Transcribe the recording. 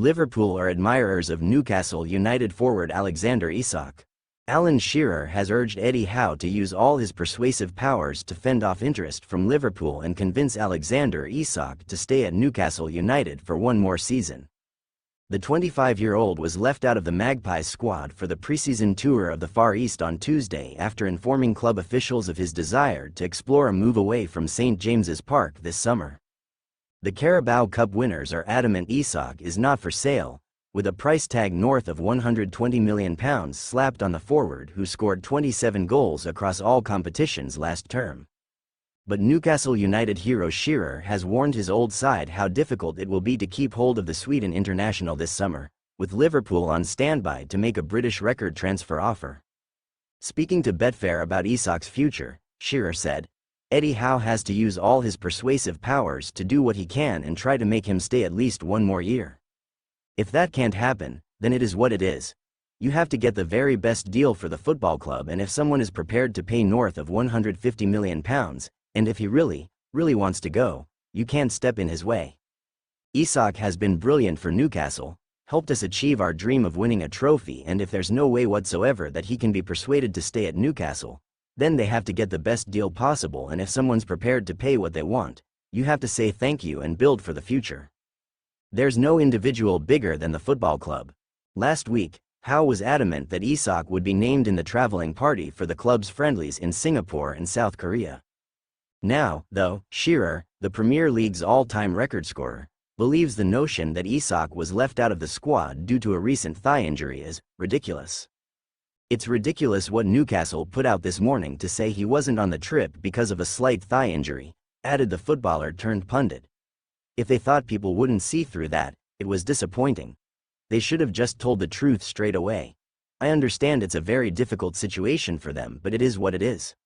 Liverpool are admirers of Newcastle United forward Alexander Isak. Alan Shearer has urged Eddie Howe to use all his persuasive powers to fend off interest from Liverpool and convince Alexander Isak to stay at Newcastle United for one more season. The 25-year-old was left out of the Magpies squad for the preseason tour of the Far East on Tuesday after informing club officials of his desire to explore a move away from St James's Park this summer. The Carabao Cup winners are adamant Isak is not for sale, with a price tag north of £120 million slapped on the forward who scored 27 goals across all competitions last term. But Newcastle United hero Shearer has warned his old side how difficult it will be to keep hold of the Sweden international this summer, with Liverpool on standby to make a British record transfer offer. Speaking to Betfair about Isak's future, Shearer said, "Eddie Howe has to use all his persuasive powers to do what he can and try to make him stay at least one more year. If that can't happen, then it is what it is. You have to get the very best deal for the football club, and if someone is prepared to pay north of £150 million, and if he really wants to go, you can't step in his way. Isak has been brilliant for Newcastle, helped us achieve our dream of winning a trophy, and if there's no way whatsoever that he can be persuaded to stay at Newcastle, then they have to get the best deal possible, and if someone's prepared to pay what they want, you have to say thank you and build for the future. There's no individual bigger than the football club." Last week, Howe was adamant that Isak would be named in the traveling party for the club's friendlies in Singapore and South Korea. Now, though, Shearer, the Premier League's all-time record scorer, believes the notion that Isak was left out of the squad due to a recent thigh injury is ridiculous. "It's ridiculous what Newcastle put out this morning to say he wasn't on the trip because of a slight thigh injury," added the footballer turned pundit. "If they thought people wouldn't see through that, it was disappointing. They should have just told the truth straight away. I understand it's a very difficult situation for them, but it is what it is."